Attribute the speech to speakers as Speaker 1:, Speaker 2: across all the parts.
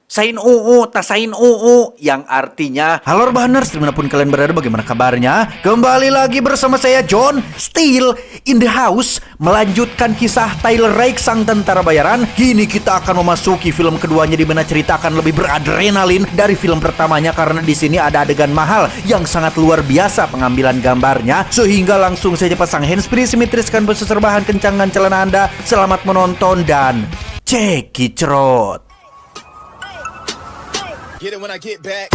Speaker 1: Sain UU, tasain UU, yang artinya halo Rebahaners, dimanapun kalian berada, bagaimana kabarnya? Kembali lagi bersama saya John Steel in the house, melanjutkan kisah Tyler Rake sang tentara bayaran. Kini kita akan memasuki film keduanya, di mana cerita akan lebih beradrenalin dari film pertamanya, karena di sini ada adegan mahal yang sangat luar biasa pengambilan gambarnya, sehingga langsung saja pasang handsfree, simetriskan posisi rebahan, kencangkan celana Anda. Selamat menonton dan cekicrot.
Speaker 2: Get it when I get back.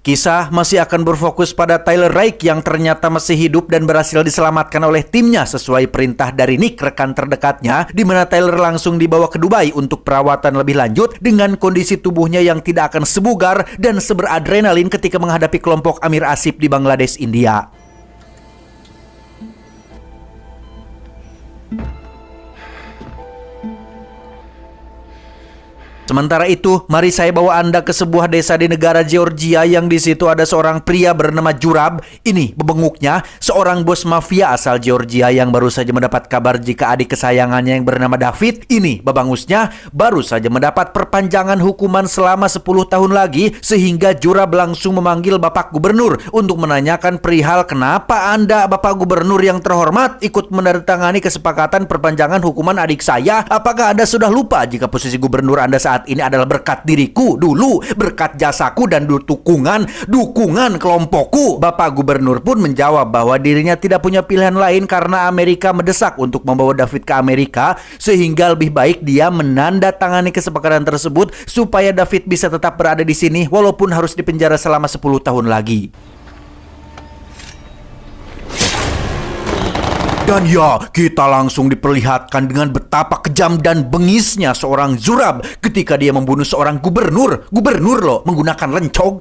Speaker 1: Kisah masih akan berfokus pada Tyler Rake yang ternyata masih hidup dan berhasil diselamatkan oleh timnya sesuai perintah dari Nick, rekan terdekatnya, di mana Tyler langsung dibawa ke Dubai untuk perawatan lebih lanjut dengan kondisi tubuhnya yang tidak akan sebugar dan seberadrenalin ketika menghadapi kelompok Amir Asif di Bangladesh, India. Sementara itu, mari saya bawa Anda ke sebuah desa di negara Georgia yang di situ ada seorang pria bernama Jurab. Ini bebenguknya, seorang bos mafia asal Georgia yang baru saja mendapat kabar jika adik kesayangannya yang bernama David, ini babangusnya, baru saja mendapat perpanjangan hukuman selama 10 tahun lagi, sehingga Jurab langsung memanggil Bapak Gubernur untuk menanyakan perihal kenapa Anda, Bapak Gubernur yang terhormat, ikut menandatangani kesepakatan perpanjangan hukuman adik saya. Apakah Anda sudah lupa jika posisi gubernur Anda saat ini adalah berkat diriku dulu, berkat jasaku dan dukungan kelompokku? Bapak Gubernur pun menjawab bahwa dirinya tidak punya pilihan lain karena Amerika mendesak untuk membawa David ke Amerika, sehingga lebih baik dia menandatangani kesepakatan tersebut supaya David bisa tetap berada di sini walaupun harus dipenjara selama 10 tahun lagi. Dan ya, kita langsung diperlihatkan dengan betapa kejam dan bengisnya seorang Jurab ketika dia membunuh seorang gubernur loh, menggunakan lencog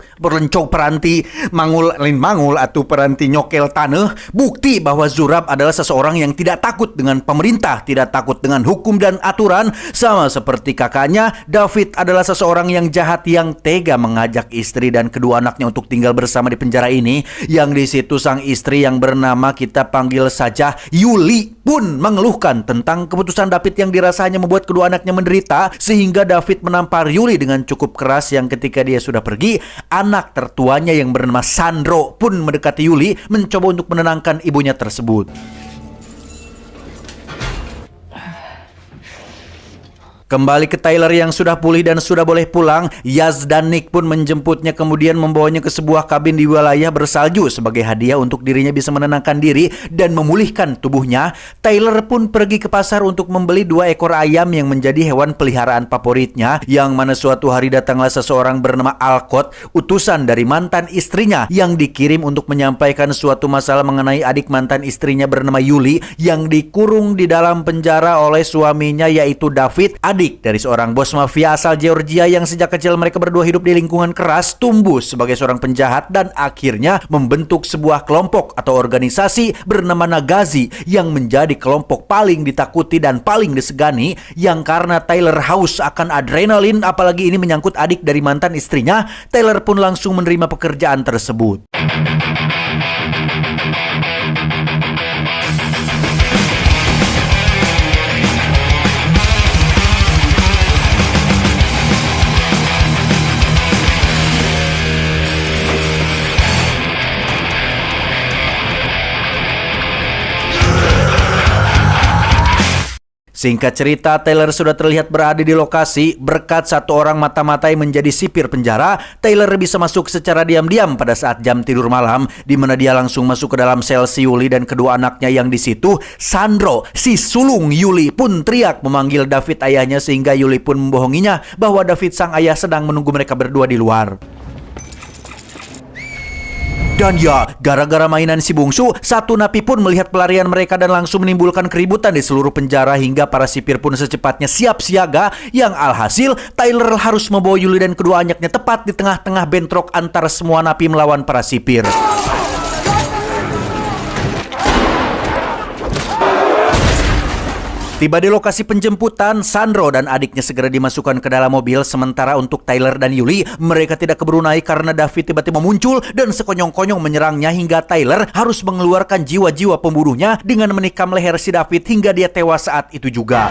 Speaker 1: peranti mangul atau peranti nyokel tanah. Bukti bahwa Jurab adalah seseorang yang tidak takut dengan pemerintah, tidak takut dengan hukum dan aturan. Sama seperti kakaknya, David adalah seseorang yang jahat yang tega mengajak istri dan kedua anaknya untuk tinggal bersama di penjara ini. Yang di situ sang istri yang bernama, kita panggil saja Yuli, pun mengeluhkan tentang keputusan David yang dirasanya membuat kedua anaknya menderita, sehingga David menampar Yuli dengan cukup keras. Yang ketika dia sudah pergi, anak tertuanya yang bernama Sandro pun mendekati Yuli mencoba untuk menenangkan ibunya tersebut. Kembali ke Tyler yang sudah pulih dan sudah boleh pulang, Yaz dan Nick pun menjemputnya, kemudian membawanya ke sebuah kabin di wilayah bersalju sebagai hadiah untuk dirinya bisa menenangkan diri dan memulihkan tubuhnya. Tyler pun pergi ke pasar untuk membeli 2 ekor ayam yang menjadi hewan peliharaan favoritnya, yang mana suatu hari datanglah seseorang bernama Alcott, utusan dari mantan istrinya yang dikirim untuk menyampaikan suatu masalah mengenai adik mantan istrinya bernama Yuli yang dikurung di dalam penjara oleh suaminya, yaitu David, adik dari seorang bos mafia asal Georgia yang sejak kecil mereka berdua hidup di lingkungan keras, tumbuh sebagai seorang penjahat dan akhirnya membentuk sebuah kelompok atau organisasi bernama Nagazi yang menjadi kelompok paling ditakuti dan paling disegani, yang karena Tyler haus akan adrenalin, apalagi ini menyangkut adik dari mantan istrinya. Tyler pun langsung menerima pekerjaan tersebut. Singkat cerita, Tyler sudah terlihat berada di lokasi. Berkat satu orang mata-matai menjadi sipir penjara, Tyler bisa masuk secara diam-diam pada saat jam tidur malam, di mana dia langsung masuk ke dalam sel si Yuli dan kedua anaknya yang di situ. Sandro, si sulung Yuli, pun teriak memanggil David ayahnya, sehingga Yuli pun membohonginya bahwa David sang ayah sedang menunggu mereka berdua di luar. Dan ya, gara-gara mainan si bungsu, satu napi pun melihat pelarian mereka dan langsung menimbulkan keributan di seluruh penjara, hingga para sipir pun secepatnya siap siaga. Yang alhasil, Tyler harus membawa Yuli dan kedua anaknya tepat di tengah-tengah bentrok antara semua napi melawan para sipir. Tiba di lokasi penjemputan, Sandro dan adiknya segera dimasukkan ke dalam mobil. Sementara untuk Tyler dan Yuli, mereka tidak keburu naik karena David tiba-tiba muncul dan sekonyong-konyong menyerangnya hingga Tyler harus mengeluarkan jiwa-jiwa pembunuhnya dengan menikam leher si David hingga dia tewas saat itu juga.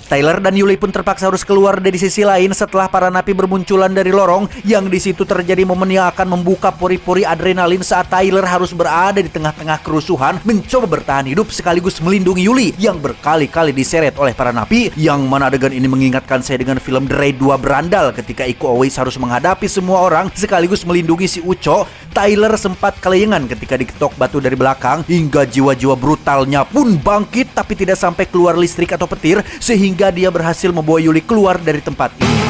Speaker 1: Tyler dan Yuli pun terpaksa harus keluar dari sisi lain setelah para napi bermunculan dari lorong, yang di situ terjadi momen yang akan membuka pori-pori adrenalin saat Tyler harus berada di tengah-tengah kerusuhan mencoba bertahan hidup sekaligus melindungi Yuli yang berkali-kali diseret oleh para napi, yang mana adegan ini mengingatkan saya dengan film The Raid 2 Berandal ketika Iko Uwais harus menghadapi semua orang sekaligus melindungi si Uco. Tyler sempat kelayangan ketika diketok batu dari belakang hingga jiwa-jiwa brutalnya pun bangkit tapi tidak sampai keluar listrik atau petir sehingga dia berhasil membawa Yuli keluar dari tempat ini.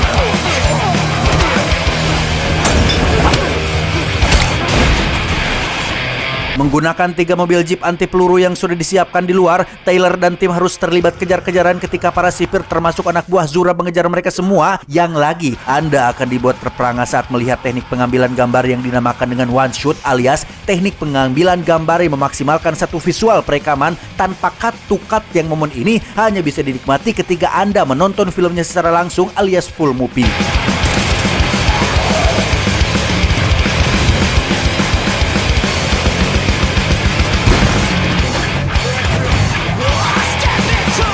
Speaker 1: Menggunakan 3 mobil jeep anti peluru yang sudah disiapkan di luar, Tyler dan tim harus terlibat kejar-kejaran ketika para sipir termasuk anak buah Zura mengejar mereka semua. Yang lagi, Anda akan dibuat terperangah saat melihat teknik pengambilan gambar yang dinamakan dengan one shot, alias teknik pengambilan gambar yang memaksimalkan satu visual perekaman tanpa cut to cut, yang momen ini hanya bisa dinikmati ketika Anda menonton filmnya secara langsung alias full movie.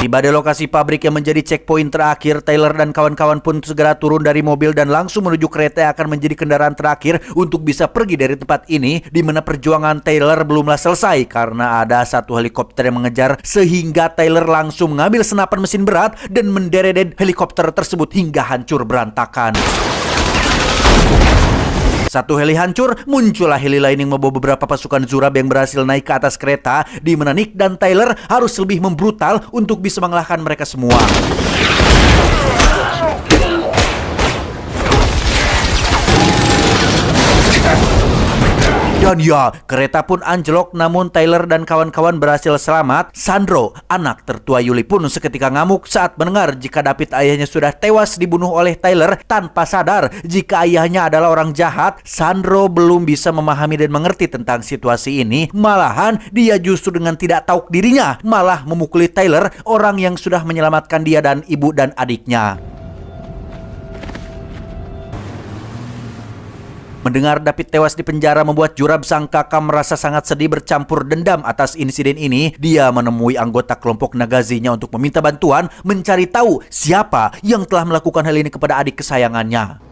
Speaker 1: Tiba di lokasi pabrik yang menjadi checkpoint terakhir, Tyler dan kawan-kawan pun segera turun dari mobil dan langsung menuju kereta yang akan menjadi kendaraan terakhir untuk bisa pergi dari tempat ini, di mana perjuangan Tyler belumlah selesai karena ada satu helikopter yang mengejar sehingga Tyler langsung mengambil senapan mesin berat dan menderedet helikopter tersebut hingga hancur berantakan. Satu heli hancur, muncullah heli lain yang membawa beberapa pasukan Zurab yang berhasil naik ke atas kereta, di mana Nick dan Tyler harus lebih membrutal untuk bisa mengalahkan mereka semua. Dan ya, kereta pun anjlok, namun Tyler dan kawan-kawan berhasil selamat. Sandro, anak tertua Yuli, pun seketika ngamuk saat mendengar jika David ayahnya sudah tewas dibunuh oleh Tyler tanpa sadar jika ayahnya adalah orang jahat. Sandro belum bisa memahami dan mengerti tentang situasi ini. Malahan dia justru dengan tidak tahu dirinya malah memukuli Tyler, orang yang sudah menyelamatkan dia dan ibu dan adiknya. Mendengar David tewas di penjara membuat Jurab sang kakak merasa sangat sedih bercampur dendam atas insiden ini. Dia menemui anggota kelompok Nagazinya untuk meminta bantuan mencari tahu siapa yang telah melakukan hal ini kepada adik kesayangannya.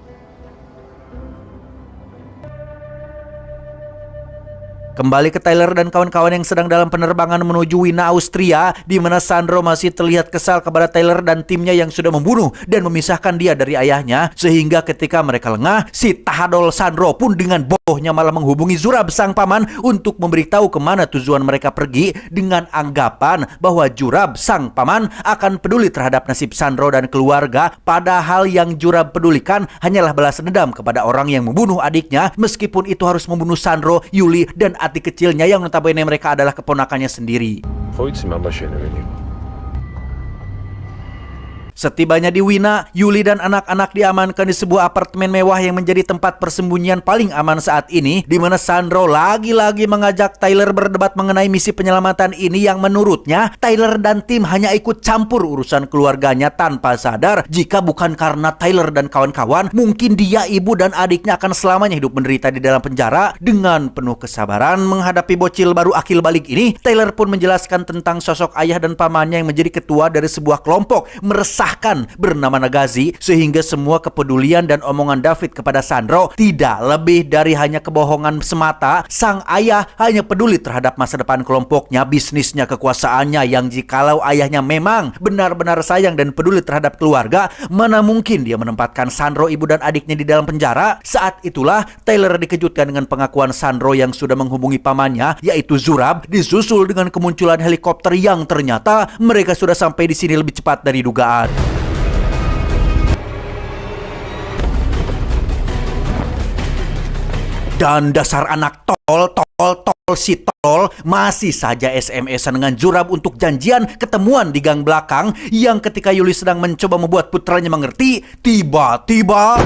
Speaker 1: Kembali ke Tyler dan kawan-kawan yang sedang dalam penerbangan menuju Wina, Austria, di mana Sandro masih terlihat kesal kepada Tyler dan timnya yang sudah membunuh dan memisahkan dia dari ayahnya, sehingga ketika mereka lengah, si Tahadol Sandro pun dengan bohongnya malah menghubungi Zurab sang paman untuk memberitahu kemana tujuan mereka pergi, dengan anggapan bahwa Zurab sang paman akan peduli terhadap nasib Sandro dan keluarga, padahal yang Zurab pedulikan hanyalah balas dendam kepada orang yang membunuh adiknya, meskipun itu harus membunuh Sandro, Yuli, dan adik kecilnya yang notabene mereka adalah keponakannya sendiri. Setibanya di Wina, Yuli dan anak-anak diamankan di sebuah apartemen mewah yang menjadi tempat persembunyian paling aman saat ini, di mana Sandro lagi-lagi mengajak Tyler berdebat mengenai misi penyelamatan ini yang menurutnya Tyler dan tim hanya ikut campur urusan keluarganya tanpa sadar jika bukan karena Tyler dan kawan-kawan, mungkin dia, ibu, dan adiknya akan selamanya hidup menderita di dalam penjara. Dengan penuh kesabaran menghadapi bocil baru akil balik ini, Tyler pun menjelaskan tentang sosok ayah dan pamannya yang menjadi ketua dari sebuah kelompok meresah bernama Nagazi, sehingga semua kepedulian dan omongan David kepada Sandro tidak lebih dari hanya kebohongan semata. Sang ayah hanya peduli terhadap masa depan kelompoknya, bisnisnya, kekuasaannya, yang jikalau ayahnya memang benar-benar sayang dan peduli terhadap keluarga, mana mungkin dia menempatkan Sandro, ibu, dan adiknya di dalam penjara. Saat itulah Tyler dikejutkan dengan pengakuan Sandro yang sudah menghubungi pamannya, yaitu Zurab, disusul dengan kemunculan helikopter yang ternyata mereka sudah sampai di sini lebih cepat dari dugaan. Dan dasar anak tol si tol masih saja SMS-an dengan Zurab untuk janjian ketemuan di gang belakang, yang ketika Yuli sedang mencoba membuat putranya mengerti, tiba-tiba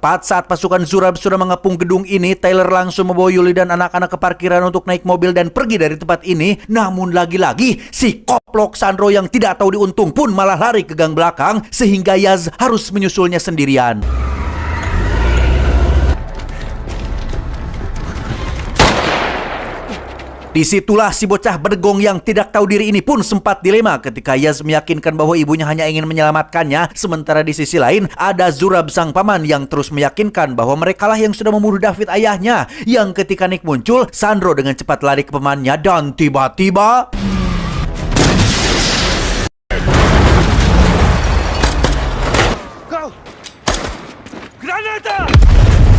Speaker 1: Tepat saat pasukan Zurab sudah mengepung gedung ini, Tyler langsung membawa Yuli dan anak-anak ke parkiran untuk naik mobil dan pergi dari tempat ini. Namun lagi-lagi, si koplok Sandro yang tidak tahu diuntung pun malah lari ke gang belakang, sehingga Yaz harus menyusulnya sendirian. Disitulah si bocah bergong yang tidak tahu diri ini pun sempat dilema ketika Yaz meyakinkan bahwa ibunya hanya ingin menyelamatkannya. Sementara di sisi lain ada Zurab sang paman yang terus meyakinkan bahwa merekalah yang sudah membunuh David ayahnya. Yang ketika Nick muncul, Sandro dengan cepat lari ke pamannya dan tiba-tiba...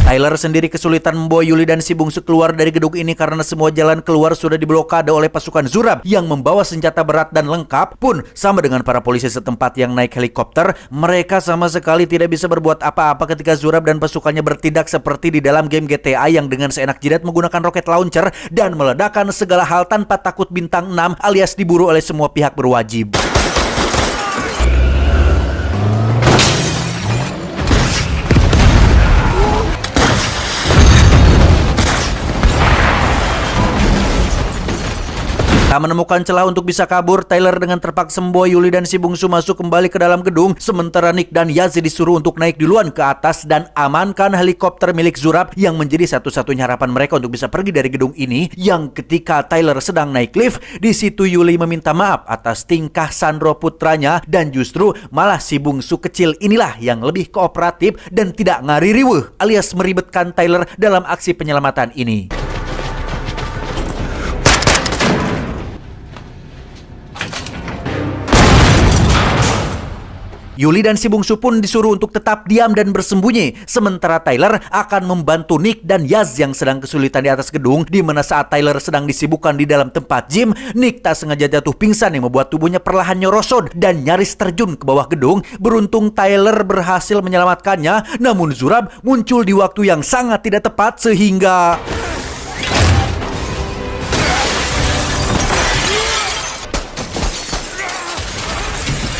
Speaker 1: Tyler sendiri kesulitan membawa Yuli dan si bungsu keluar dari gedung ini karena semua jalan keluar sudah diblokade oleh pasukan Zurab yang membawa senjata berat dan lengkap. Pun sama dengan para polisi setempat yang naik helikopter, mereka sama sekali tidak bisa berbuat apa-apa ketika Zurab dan pasukannya bertindak seperti di dalam game GTA yang dengan seenak jidat menggunakan roket launcher dan meledakkan segala hal tanpa takut bintang 6 alias diburu oleh semua pihak berwajib. Tak menemukan celah untuk bisa kabur, Tyler dengan terpaksa membawa Yuli dan si bungsu masuk kembali ke dalam gedung, sementara Nick dan Yaz disuruh untuk naik duluan ke atas dan amankan helikopter milik Zurab yang menjadi satu-satunya harapan mereka untuk bisa pergi dari gedung ini. Yang ketika Tyler sedang naik lift, di situ Yuli meminta maaf atas tingkah Sandro putranya dan justru malah si bungsu kecil inilah yang lebih kooperatif dan tidak ngaririweuh alias meribetkan Tyler dalam aksi penyelamatan ini. Yuli dan si bungsu pun disuruh untuk tetap diam dan bersembunyi, sementara Tyler akan membantu Nick dan Yaz yang sedang kesulitan di atas gedung, di mana saat Tyler sedang disibukkan di dalam tempat gym, Nick tak sengaja jatuh pingsan yang membuat tubuhnya perlahan nyorosot dan nyaris terjun ke bawah gedung. Beruntung Tyler berhasil menyelamatkannya, namun Zurab muncul di waktu yang sangat tidak tepat sehingga...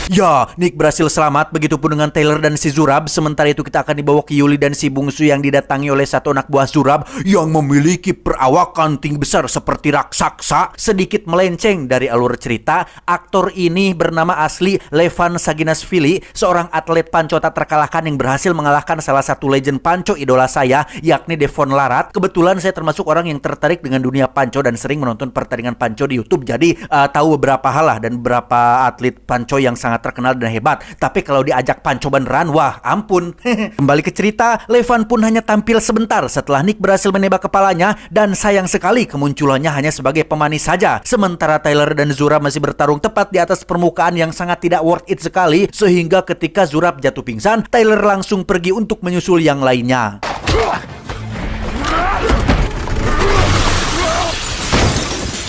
Speaker 1: Ya, Nick berhasil selamat, begitupun dengan Tyler dan si Zurab. Sementara itu kita akan dibawa ke Yuli dan si bungsu yang didatangi oleh satu anak buah Zurab yang memiliki perawakan tinggi besar seperti raksasa. Sedikit melenceng dari alur cerita, aktor ini bernama asli Levan Saginasvili, seorang atlet panco tak terkalahkan yang berhasil mengalahkan salah satu legend panco idola saya, yakni Devon Larat. Kebetulan saya termasuk orang yang tertarik dengan dunia panco dan sering menonton pertandingan panco di YouTube. Jadi tahu beberapa hal lah dan beberapa atlet panco yang sangat terkenal dan hebat. Tapi kalau diajak panco beneran, wah ampun. Kembali ke cerita, Levan pun hanya tampil sebentar setelah Nick berhasil menembak kepalanya dan sayang sekali kemunculannya hanya sebagai pemanis saja. Sementara Tyler dan Zurab masih bertarung tepat di atas permukaan yang sangat tidak worth it sekali, sehingga ketika Zurab jatuh pingsan, Tyler langsung pergi untuk menyusul yang lainnya.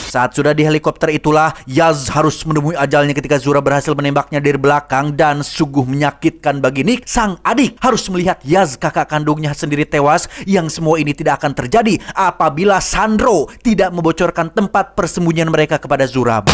Speaker 1: Saat sudah di helikopter itulah, Yaz harus menemui ajalnya ketika Zurab berhasil menembaknya dari belakang dan sungguh menyakitkan bagi Nick. Sang adik harus melihat Yaz kakak kandungnya sendiri tewas, yang semua ini tidak akan terjadi apabila Sandro tidak membocorkan tempat persembunyian mereka kepada Zurab.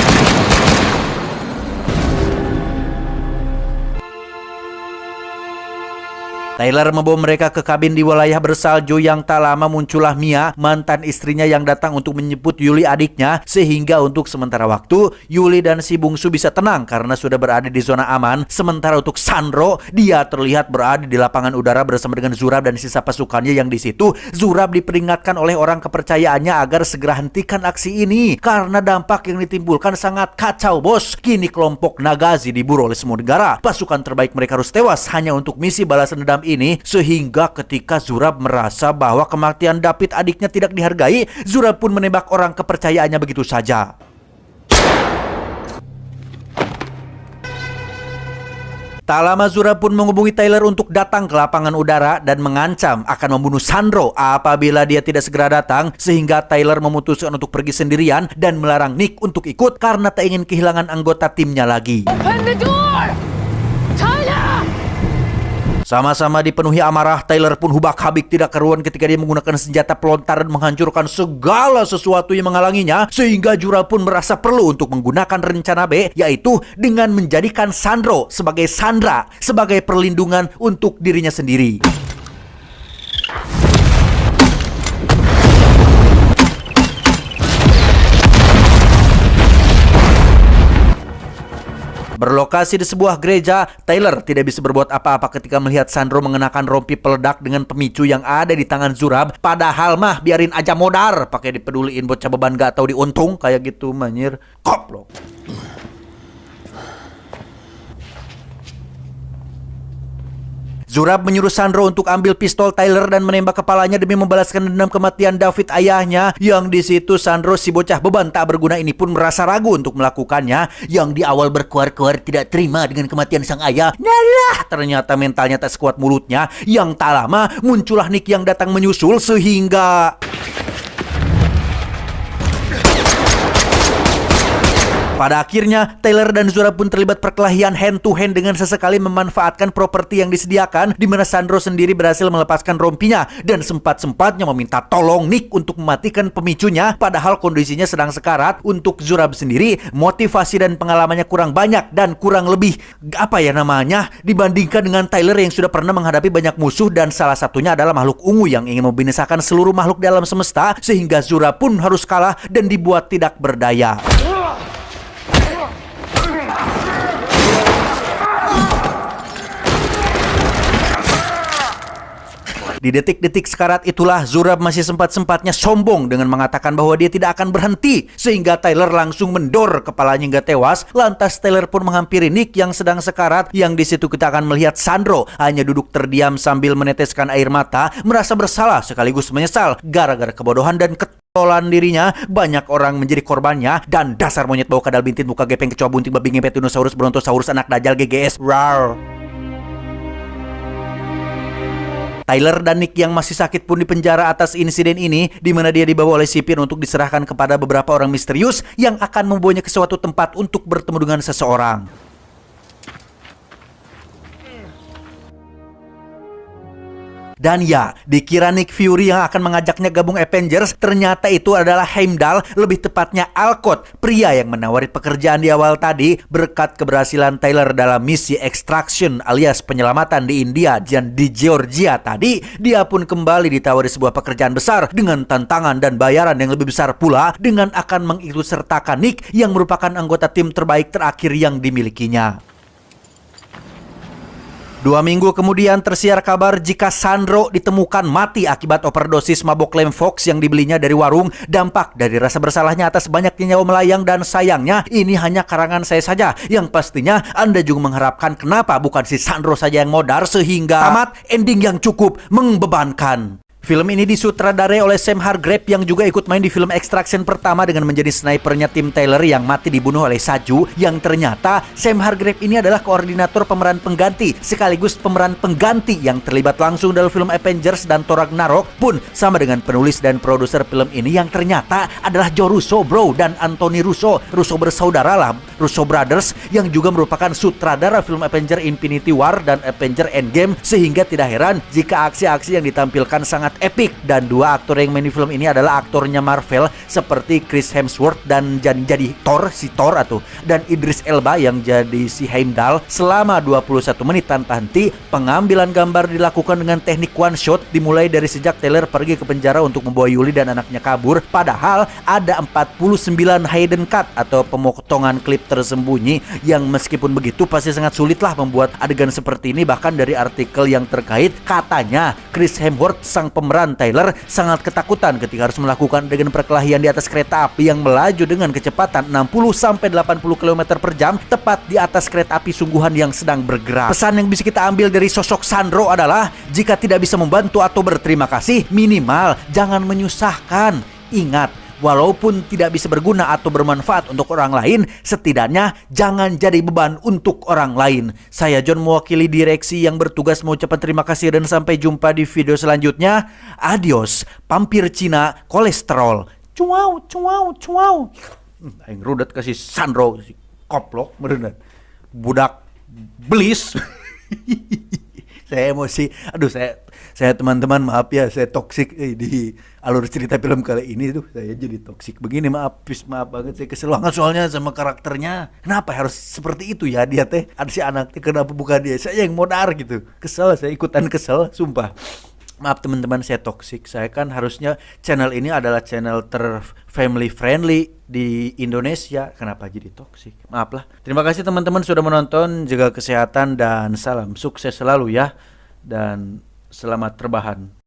Speaker 1: Tyler membawa mereka ke kabin di wilayah bersalju yang tak lama muncullah Mia, mantan istrinya yang datang untuk menjemput Yuli adiknya, sehingga untuk sementara waktu Yuli dan si bungsu bisa tenang karena sudah berada di zona aman. Sementara untuk Sandro, dia terlihat berada di lapangan udara bersama dengan Zurab dan sisa pasukannya yang di situ. Zurab diperingatkan oleh orang kepercayaannya agar segera hentikan aksi ini karena dampak yang ditimbulkan sangat kacau, bos. Kini kelompok Nagazi diburu oleh semua negara. Pasukan terbaik mereka harus tewas hanya untuk misi balasan dendam ini, sehingga ketika Zurab merasa bahwa kematian David adiknya tidak dihargai, Zurab pun menembak orang kepercayaannya begitu saja. Tak lama Zurab pun menghubungi Tyler untuk datang ke lapangan udara dan mengancam akan membunuh Sandro apabila dia tidak segera datang, sehingga Tyler memutuskan untuk pergi sendirian dan melarang Nick untuk ikut karena tak ingin kehilangan anggota timnya lagi. Open the door! Tyler! Sama-sama dipenuhi amarah, Tyler pun hubak-habik tidak karuan ketika dia menggunakan senjata pelontar dan menghancurkan segala sesuatu yang menghalanginya, sehingga Zurab pun merasa perlu untuk menggunakan rencana B, yaitu dengan menjadikan Sandro sebagai Sandra, sebagai perlindungan untuk dirinya sendiri. Berlokasi di sebuah gereja, Tyler tidak bisa berbuat apa-apa ketika melihat Sandro mengenakan rompi peledak dengan pemicu yang ada di tangan Zurab. Padahal mah biarin aja modar, pakai dipeduliin bocah beban gak tahu diuntung kayak gitu manyer. Koplok. Zurab menyuruh Sandro untuk ambil pistol Tyler dan menembak kepalanya demi membalaskan dendam kematian David ayahnya. Yang di situ Sandro si bocah beban tak berguna ini pun merasa ragu untuk melakukannya. Yang di awal berkuar-kuar tidak terima dengan kematian sang ayah. Nalah, ternyata mentalnya tak sekuat mulutnya. Yang tak lama muncullah Nick yang datang menyusul sehingga pada akhirnya, Tyler dan Zurab pun terlibat perkelahian hand-to-hand dengan sesekali memanfaatkan properti yang disediakan, di mana Sandro sendiri berhasil melepaskan rompinya dan sempat-sempatnya meminta tolong Nick untuk mematikan pemicunya, padahal kondisinya sedang sekarat. Untuk Zurab sendiri, motivasi dan pengalamannya kurang banyak dan kurang lebih, dibandingkan dengan Tyler yang sudah pernah menghadapi banyak musuh dan salah satunya adalah makhluk ungu yang ingin membinasakan seluruh makhluk dalam semesta, sehingga Zurab pun harus kalah dan dibuat tidak berdaya. Di detik-detik sekarat itulah Zurab masih sempat-sempatnya sombong dengan mengatakan bahwa dia tidak akan berhenti, sehingga Tyler langsung mendor kepalanya hingga tewas. Lantas Tyler pun menghampiri Nick yang sedang sekarat. Yang di situ kita akan melihat Sandro hanya duduk terdiam sambil meneteskan air mata, merasa bersalah sekaligus menyesal gara-gara kebodohan dan ketololan dirinya. Banyak orang menjadi korbannya, dan dasar monyet bau kadal bintin muka gepeng kecoa bunting babi ngepet dinosaurus brontosaurus anak dajal GGS. Rar. Tyler dan Nick yang masih sakit pun dipenjara atas insiden ini, di mana dia dibawa oleh sipir untuk diserahkan kepada beberapa orang misterius yang akan membawanya ke suatu tempat untuk bertemu dengan seseorang. Dan ya, dikira Nick Fury yang akan mengajaknya gabung Avengers, ternyata itu adalah Heimdall, lebih tepatnya Alcott, pria yang menawari pekerjaan di awal tadi. Berkat keberhasilan Tyler dalam misi extraction alias penyelamatan di India dan di Georgia tadi, dia pun kembali ditawari sebuah pekerjaan besar dengan tantangan dan bayaran yang lebih besar pula, dengan akan mengikutsertakan Nick yang merupakan anggota tim terbaik terakhir yang dimilikinya. 2 minggu kemudian tersiar kabar jika Sandro ditemukan mati akibat overdosis mabok lem Fox yang dibelinya dari warung. Dampak dari rasa bersalahnya atas banyaknya nyawa melayang, dan sayangnya ini hanya karangan saya saja. Yang pastinya Anda juga mengharapkan kenapa bukan si Sandro saja yang modar, sehingga tamat ending yang cukup membebankan. Film ini disutradarai oleh Sam Hargrave yang juga ikut main di film Extraction pertama dengan menjadi snipernya tim Tyler yang mati dibunuh oleh Saju. Yang ternyata Sam Hargrave ini adalah koordinator pemeran pengganti sekaligus pemeran pengganti yang terlibat langsung dalam film Avengers dan Thor Ragnarok pun sama dengan penulis dan produser film ini yang ternyata adalah Joe Russo bro dan Anthony Russo. Russo bersaudara lah, Russo Brothers, yang juga merupakan sutradara film Avenger Infinity War dan Avenger Endgame, sehingga tidak heran jika aksi-aksi yang ditampilkan sangat epic. Dan 2 aktor yang main di film ini adalah aktornya Marvel seperti Chris Hemsworth dan jadi Thor, si Thor dan Idris Elba yang jadi si Heimdall. Selama 21 menit tanpa henti, pengambilan gambar dilakukan dengan teknik one shot, dimulai dari sejak Tyler pergi ke penjara untuk membawa Yuli dan anaknya kabur. Padahal ada 49 hidden cut atau pemotongan klip tersembunyi yang meskipun begitu pasti sangat sulitlah membuat adegan seperti ini. Bahkan dari artikel yang terkait, katanya Chris Hemsworth sang pemeran Tyler sangat ketakutan ketika harus melakukan adegan perkelahian di atas kereta api yang melaju dengan kecepatan 60-80 km per jam tepat di atas kereta api sungguhan yang sedang bergerak. Pesan yang bisa kita ambil dari sosok Sandro adalah jika tidak bisa membantu atau berterima kasih, minimal jangan menyusahkan. Ingat, walaupun tidak bisa berguna atau bermanfaat untuk orang lain, setidaknya jangan jadi beban untuk orang lain. Saya John mewakili direksi yang bertugas mengucapkan terima kasih dan sampai jumpa di video selanjutnya. Adios, pampir Cina kolesterol. Cuau, cuau, cuau. Aing rudet kasih Sandro si koplok merendah. Budak belis. Saya emosi. Aduh, saya teman-teman maaf ya, saya toksik di alur cerita film kali ini tuh. Saya jadi toksik begini, maaf banget, saya kesel banget soalnya sama karakternya. Kenapa harus seperti itu ya dia teh? Ada si anaknya, kenapa bukan dia? Saya yang modar gitu. Kesel, saya ikutan kesel, sumpah. Maaf teman-teman, saya toksik. Saya kan harusnya channel ini adalah channel family friendly di Indonesia. Kenapa jadi toksik? Maaf lah. Terima kasih teman-teman sudah menonton. Jaga kesehatan dan salam sukses selalu ya. Dan selamat rebahan.